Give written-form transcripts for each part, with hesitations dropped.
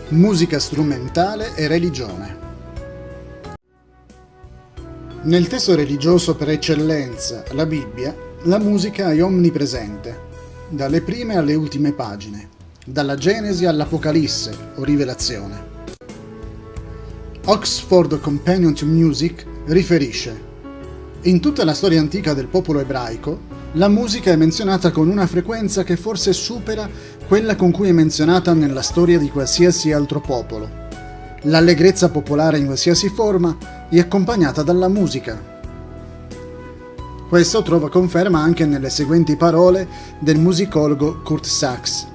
Musica strumentale e religione. Nel testo religioso per eccellenza, la Bibbia, la musica è onnipresente, dalle prime alle ultime pagine, dalla Genesi all'Apocalisse o Rivelazione. Oxford Companion to Music riferisce: in tutta la storia antica del popolo ebraico, la musica è menzionata con una frequenza che forse supera quella con cui è menzionata nella storia di qualsiasi altro popolo. L'allegrezza popolare in qualsiasi forma è accompagnata dalla musica. Questo trova conferma anche nelle seguenti parole del musicologo Kurt Sachs.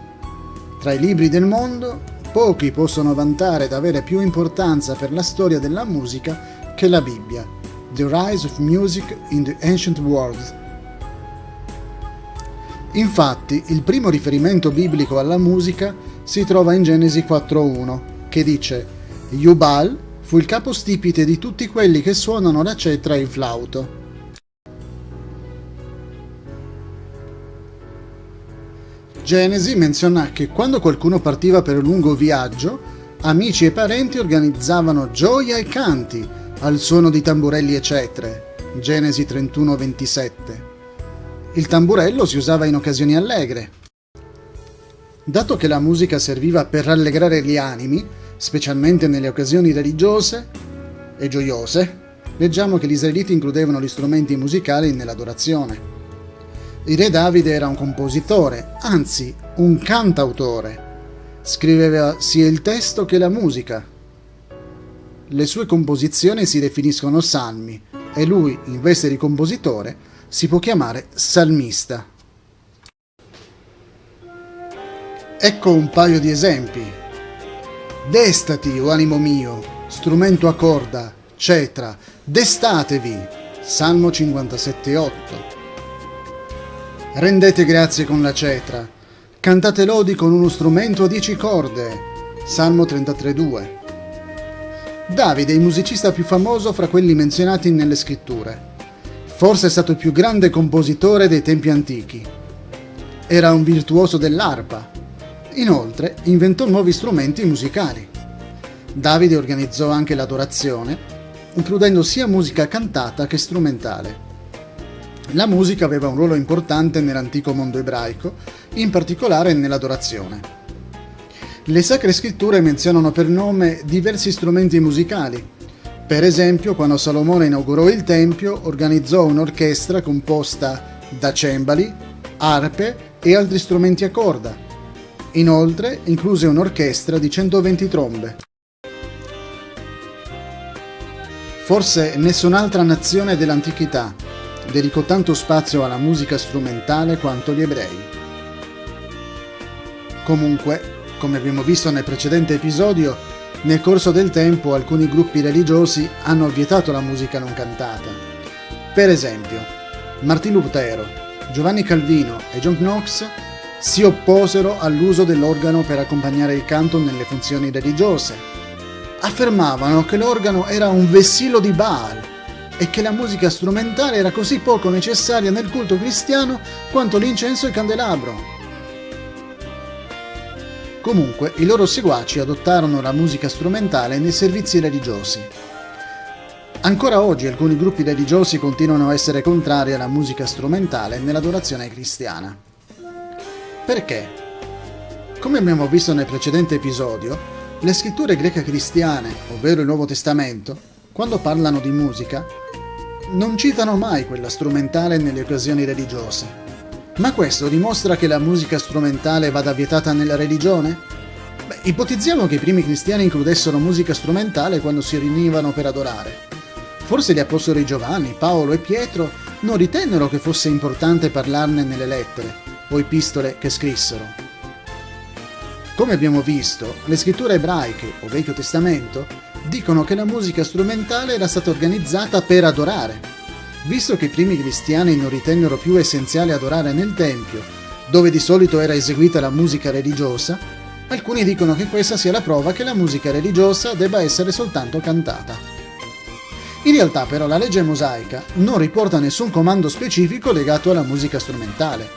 Tra i libri del mondo, pochi possono vantare ed avere più importanza per la storia della musica che la Bibbia. The Rise of Music in the Ancient World. Infatti, il primo riferimento biblico alla musica si trova in Genesi 4.1, che dice: Jubal fu il capostipite di tutti quelli che suonano la cetra e il flauto. Genesi menziona che quando qualcuno partiva per un lungo viaggio, amici e parenti organizzavano gioia e canti al suono di tamburelli e cetre. Genesi 31.27. Il tamburello si usava in occasioni allegre. Dato che la musica serviva per rallegrare gli animi, specialmente nelle occasioni religiose e gioiose, leggiamo che gli israeliti includevano gli strumenti musicali nell'adorazione. Il re Davide era un compositore, anzi un cantautore. Scriveva sia il testo che la musica. Le sue composizioni si definiscono salmi e lui, in veste di compositore, si può chiamare salmista. Ecco un paio di esempi. Destati, o animo mio, strumento a corda, cetra, destatevi. Salmo 57,8. Rendete grazie con la cetra, cantate lodi con uno strumento a 10 corde. Salmo 33,2. Davide è il musicista più famoso fra quelli menzionati nelle scritture. Forse è stato il più grande compositore dei tempi antichi. Era un virtuoso dell'arpa. Inoltre, inventò nuovi strumenti musicali. Davide organizzò anche l'adorazione, includendo sia musica cantata che strumentale. La musica aveva un ruolo importante nell'antico mondo ebraico, in particolare nell'adorazione. Le Sacre Scritture menzionano per nome diversi strumenti musicali. Per esempio, quando Salomone inaugurò il Tempio, organizzò un'orchestra composta da cembali, arpe e altri strumenti a corda. Inoltre, incluse un'orchestra di 120 trombe. Forse nessun'altra nazione dell'antichità dedicò tanto spazio alla musica strumentale quanto gli ebrei. Comunque, come abbiamo visto nel precedente episodio, nel corso del tempo alcuni gruppi religiosi hanno vietato la musica non cantata. Per esempio, Martin Lutero, Giovanni Calvino e John Knox si opposero all'uso dell'organo per accompagnare il canto nelle funzioni religiose. Affermavano che l'organo era un vessillo di Baal e che la musica strumentale era così poco necessaria nel culto cristiano quanto l'incenso e il candelabro. Comunque, i loro seguaci adottarono la musica strumentale nei servizi religiosi. Ancora oggi alcuni gruppi religiosi continuano a essere contrari alla musica strumentale nell'adorazione cristiana. Perché? Come abbiamo visto nel precedente episodio, le scritture greche cristiane, ovvero il Nuovo Testamento, quando parlano di musica, non citano mai quella strumentale nelle occasioni religiose. Ma questo dimostra che la musica strumentale vada vietata nella religione? Ipotizziamo che i primi cristiani includessero musica strumentale quando si riunivano per adorare. Forse gli apostoli Giovanni, Paolo e Pietro non ritennero che fosse importante parlarne nelle lettere o epistole che scrissero. Come abbiamo visto, le scritture ebraiche o Vecchio Testamento dicono che la musica strumentale era stata organizzata per adorare. Visto che i primi cristiani non ritennero più essenziale adorare nel Tempio, dove di solito era eseguita la musica religiosa, alcuni dicono che questa sia la prova che la musica religiosa debba essere soltanto cantata. In realtà però la legge mosaica non riporta nessun comando specifico legato alla musica strumentale.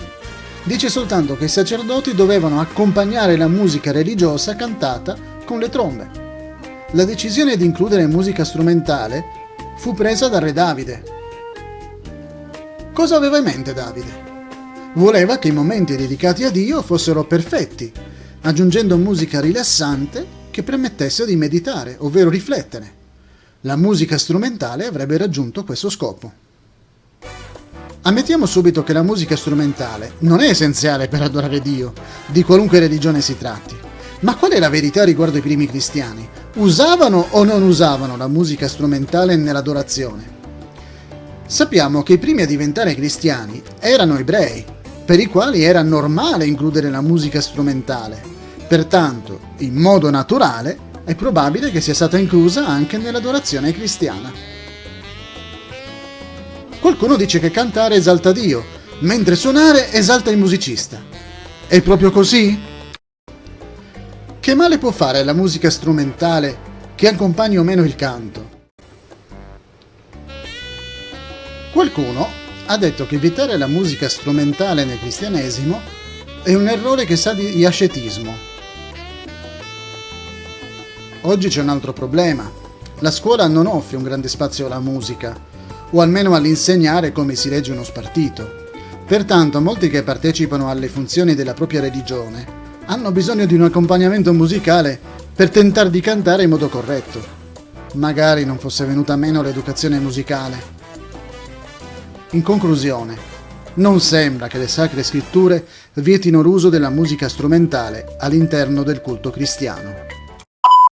Dice soltanto che i sacerdoti dovevano accompagnare la musica religiosa cantata con le trombe. La decisione di includere musica strumentale fu presa da re Davide. Cosa aveva in mente Davide? Voleva che i momenti dedicati a Dio fossero perfetti, aggiungendo musica rilassante che permettesse di meditare, ovvero riflettere. La musica strumentale avrebbe raggiunto questo scopo. Ammettiamo subito che la musica strumentale non è essenziale per adorare Dio, di qualunque religione si tratti. Ma qual è la verità riguardo i primi cristiani? Usavano o non usavano la musica strumentale nell'adorazione? Sappiamo che i primi a diventare cristiani erano ebrei, per i quali era normale includere la musica strumentale. Pertanto, in modo naturale, è probabile che sia stata inclusa anche nell'adorazione cristiana. Qualcuno dice che cantare esalta Dio, mentre suonare esalta il musicista. È proprio così? Che male può fare la musica strumentale che accompagni o meno il canto? Qualcuno ha detto che evitare la musica strumentale nel cristianesimo è un errore che sa di ascetismo. Oggi c'è un altro problema. La scuola non offre un grande spazio alla musica, o almeno all'insegnare come si legge uno spartito. Pertanto molti che partecipano alle funzioni della propria religione hanno bisogno di un accompagnamento musicale per tentare di cantare in modo corretto. Magari non fosse venuta meno l'educazione musicale. In conclusione, non sembra che le sacre scritture vietino l'uso della musica strumentale all'interno del culto cristiano.